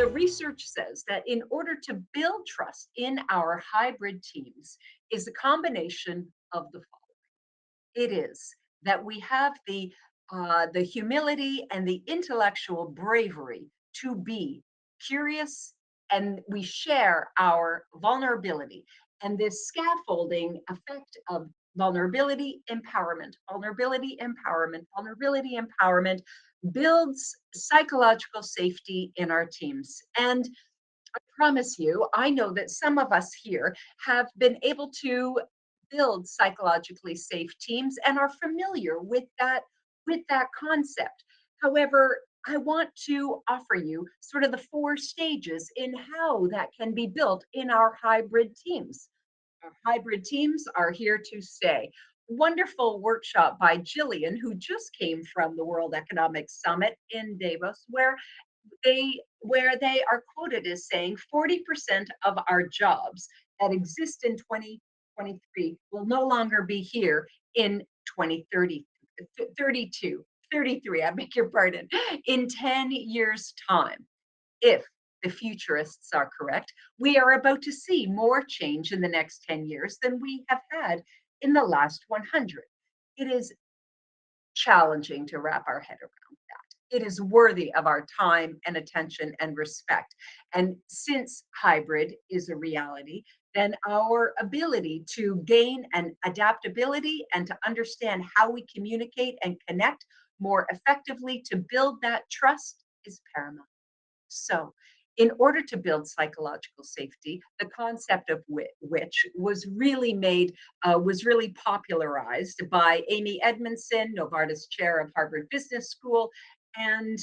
the research says that in order to build trust in our hybrid teams is a combination of the following. It is that we have the humility and the intellectual bravery to be curious, and we share our vulnerability. And this scaffolding effect of vulnerability, empowerment, vulnerability, empowerment, vulnerability, empowerment builds psychological safety in our teams. And I promise you, I know that some of us here have been able to build psychologically safe teams and are familiar with that concept. However, I want to offer you sort of the four stages in how that can be built in our hybrid teams. Our hybrid teams are here to stay. Wonderful workshop by Jillian, who just came from the World Economic Summit in Davos, where they are quoted as saying 40% of our jobs that exist in 2023 will no longer be here in 2030, 32, 33, I beg your pardon, in 10 years' time. If the futurists are correct, we are about to see more change in the next 10 years than we have had in the last 100. It is challenging to wrap our head around that. It is worthy of our time and attention and respect. And since hybrid is a reality, then our ability to gain an adaptability and to understand how we communicate and connect more effectively to build that trust is paramount. So, in order to build psychological safety, the concept of which was really popularized by Amy Edmondson, Novartis Chair of Harvard Business School, and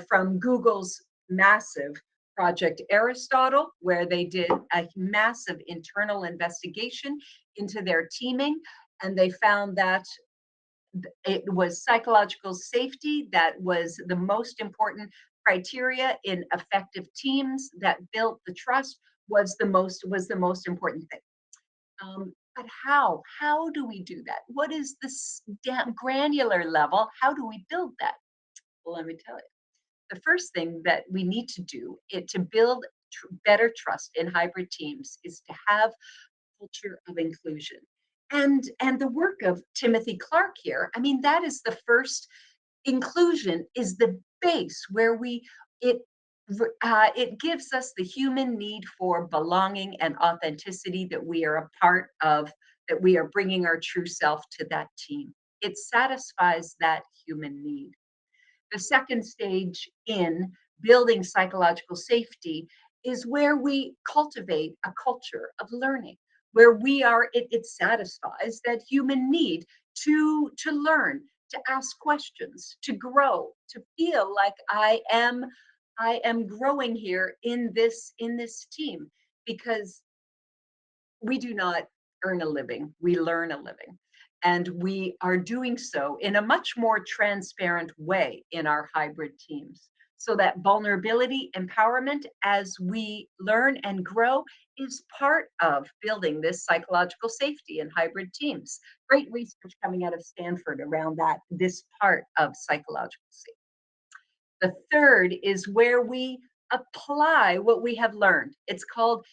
from Google's massive Project Aristotle, where they did a massive internal investigation into their teaming, and they found that it was psychological safety that was the most important criteria in effective teams that built the trust was the most important thing. But how do we do that? What is this granular level? How do we build that? Well, let me tell you. The first thing that we need to do to build better trust in hybrid teams is to have culture of inclusion. And the work of Timothy Clark here, I mean, that is the first. Inclusion is the base where it it gives us the human need for belonging and authenticity, that we are a part of, that we are bringing our true self to that team. It satisfies that human need. The second stage in building psychological safety is where we cultivate a culture of learning, where it satisfies that human need to learn, to ask questions, to grow, to feel like I am growing here in this team, because we do not earn a living, we learn a living. And we are doing so in a much more transparent way in our hybrid teams. So that vulnerability, empowerment, as we learn and grow, is part of building this psychological safety in hybrid teams. Great research coming out of Stanford around this part of psychological safety. The third is where we apply what we have learned. It's called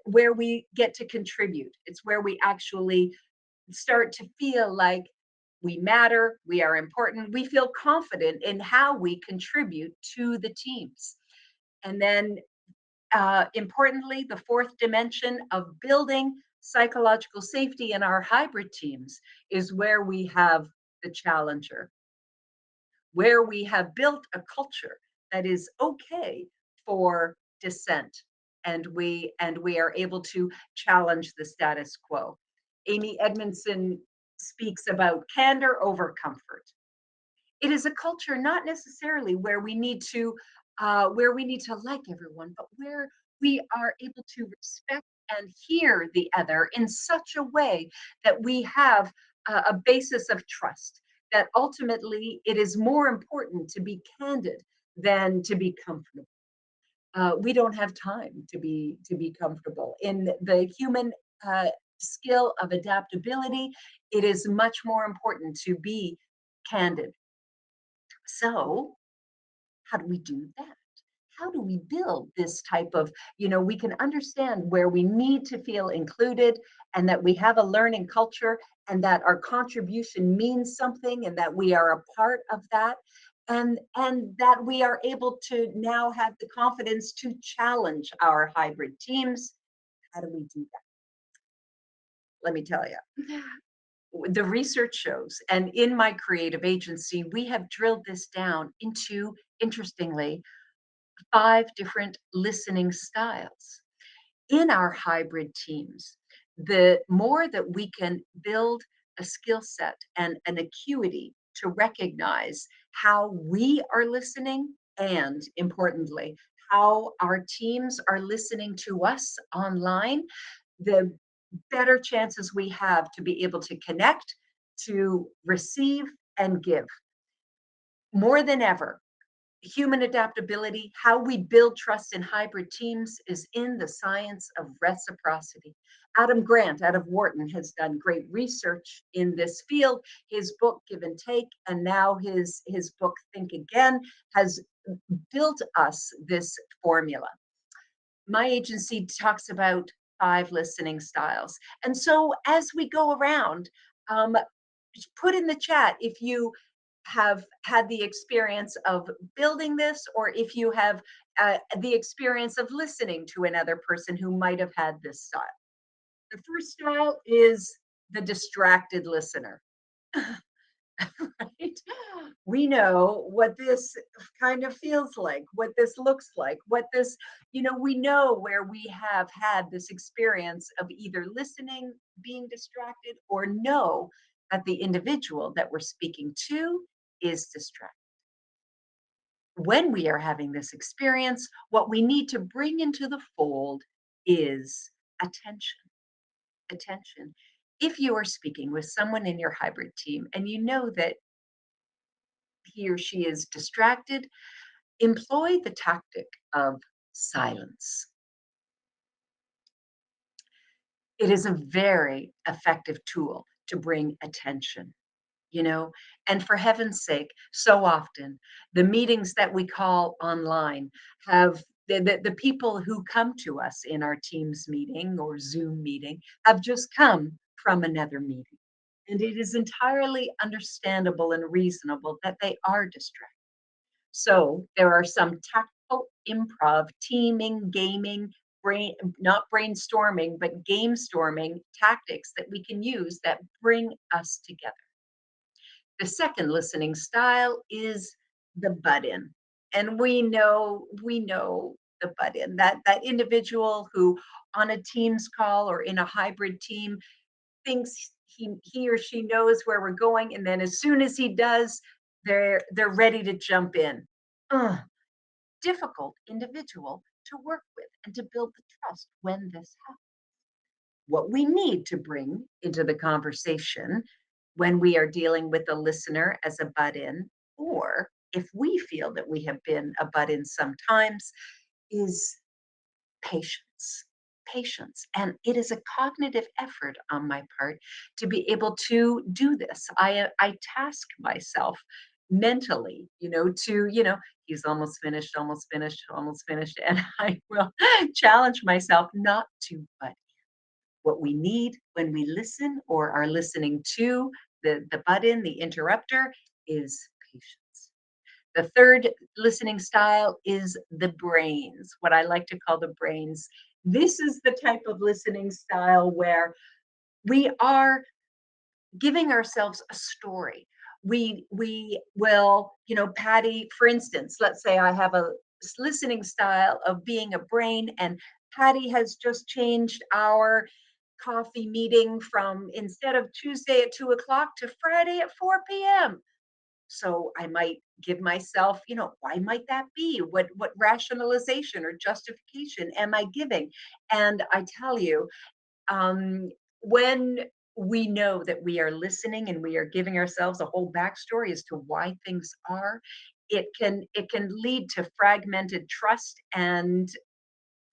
where we get to contribute. It's where we actually start to feel like we matter, we are important, we feel confident in how we contribute to the teams. And then, importantly, the fourth dimension of building psychological safety in our hybrid teams is where we have the challenger, where we have built a culture that is okay for dissent, and we are able to challenge the status quo. Amy Edmondson speaks about candor over comfort. It is a culture not necessarily where we need to like everyone, but where we are able to respect and hear the other in such a way that we have a basis of trust, that ultimately it is more important to be candid than to be comfortable. We don't have time to be comfortable. In the human skill of adaptability, it is much more important to be candid. So, how do we do that? how do we build this type of, we can understand where we need to feel included, and that we have a learning culture, and that our contribution means something, and that we are a part of that, and that we are able to now have the confidence to challenge our hybrid teams. How do we do that? Let me tell you. The research shows, and in my creative agency, we have drilled this down into, interestingly, 5 different listening styles. In our hybrid teams, the more that we can build a skill set and an acuity to recognize how we are listening, and importantly, how our teams are listening to us online, the better chances we have to be able to connect, to receive, and give. More than ever, human adaptability, how we build trust in hybrid teams, is in the science of reciprocity. Adam Grant out of Wharton has done great research in this field. His book, Give and Take, and now his book, Think Again, has built us this formula. My agency talks about 5 listening styles. And so as we go around, um, put in the chat if you have had the experience of building this, or if you have the experience of listening to another person who might have had this style. The first style is the distracted listener. Right? We know what this kind of feels like, what this looks like, what this, we know where we have had this experience of either listening, being distracted, or know that the individual that we're speaking to is distracted. When we are having this experience, what we need to bring into the fold is attention. Attention. If you are speaking with someone in your hybrid team and you know that he or she is distracted, employ the tactic of silence. It is a very effective tool to bring attention, you know? And for heaven's sake, so often the meetings that we call online have the people who come to us in our Teams meeting or Zoom meeting have just come from another meeting. And it is entirely understandable and reasonable that they are distracted. So there are some tactical improv, teaming, gaming, not brainstorming, but game storming tactics that we can use that bring us together. The second listening style is the butt in. And we know the butt in, that individual who on a Teams call or in a hybrid team thinks he or she knows where we're going, and then as soon as he does, they're ready to jump in. Ugh, difficult individual to work with and to build the trust when this happens. What we need to bring into the conversation when we are dealing with a listener as a butt in, or if we feel that we have been a butt in sometimes, is patience. Patience. And it is a cognitive effort on my part to be able to do this. I task myself mentally, he's almost finished, almost finished, almost finished. And I will challenge myself not to butt. What we need when we listen or are listening to the butt in, the interrupter, is patience. The third listening style is the brains, what I like to call the brains. This is the type of listening style where we are giving ourselves a story. We will, Patty, for instance, let's say I have a listening style of being a brain, and Patty has just changed our coffee meeting from, instead of Tuesday at 2 o'clock, to Friday at 4 p.m. So I might give myself, why might that be? What rationalization or justification am I giving? And I tell you, when we know that we are listening and we are giving ourselves a whole backstory as to why things are, it can lead to fragmented trust, and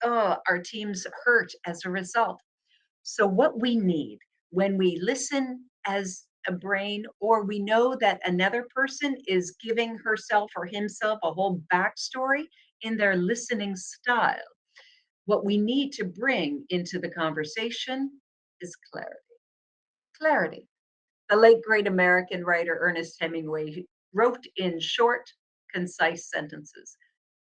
our teams hurt as a result. So, what we need when we listen as a brain, or we know that another person is giving herself or himself a whole backstory, in their listening style. What we need to bring into the conversation is clarity. Clarity. The late great American writer Ernest Hemingway wrote in short, concise sentences.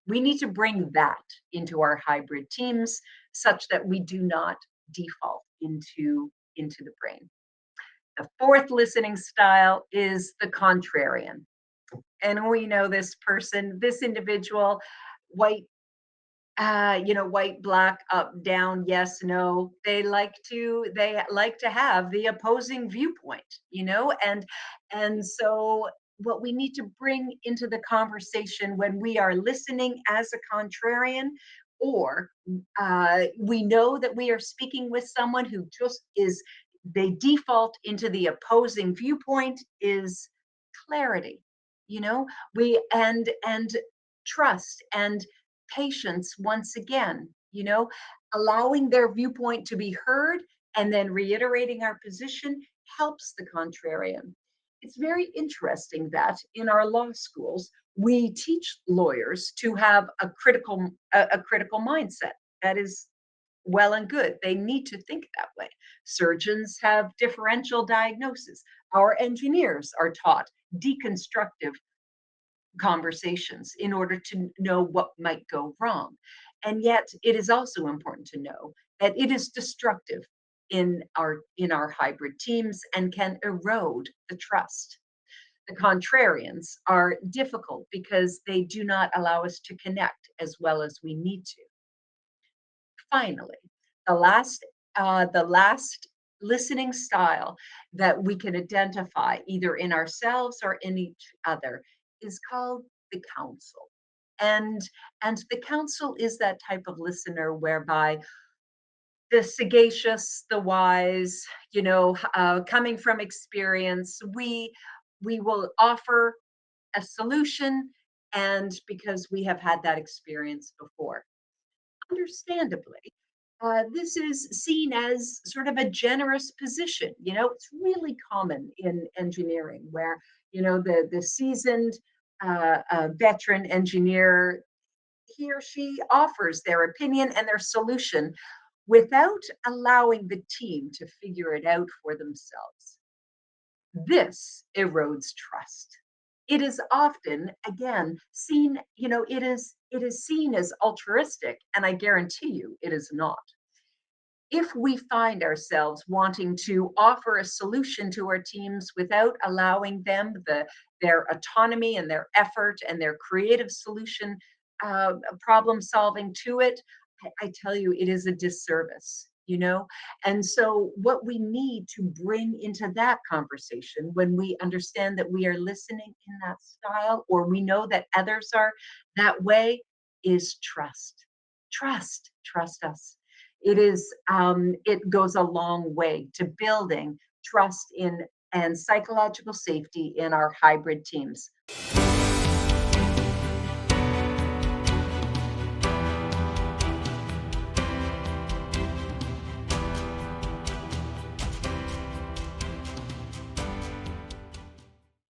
We need to bring that into our hybrid teams such that we do not default into the brain. The fourth listening style is the contrarian. And we know this person, this individual, white, white, black, up, down, yes, no. They like to have the opposing viewpoint, and so what we need to bring into the conversation when we are listening as a contrarian, or we know that we are speaking with someone who just is, they default into the opposing viewpoint, is clarity. We and trust and patience once again, allowing their viewpoint to be heard and then reiterating our position helps the contrarian. It's very interesting that in our law schools, we teach lawyers to have a critical mindset. That is well and good. They need to think that way. Surgeons have differential diagnosis. Our engineers are taught deconstructive conversations in order to know what might go wrong. And yet it is also important to know that it is destructive in our hybrid teams and can erode the trust. The contrarians are difficult because they do not allow us to connect as well as we need to. Finally, the last listening style that we can identify either in ourselves or in each other is called the counsel. And the counsel is that type of listener whereby the sagacious, the wise, coming from experience, we will offer a solution, and because we have had that experience before. Understandably, this is seen as sort of a generous position. It's really common in engineering where, the seasoned veteran engineer, he or she offers their opinion and their solution without allowing the team to figure it out for themselves. This erodes trust. It is often, again, seen, it is seen as altruistic, and I guarantee you it is not. If we find ourselves wanting to offer a solution to our teams without allowing them their autonomy and their effort and their creative solution, problem solving to it, I tell you, it is a disservice. And so, what we need to bring into that conversation when we understand that we are listening in that style, or we know that others are that way, is trust. Trust us. It goes a long way to building trust in and psychological safety in our hybrid teams.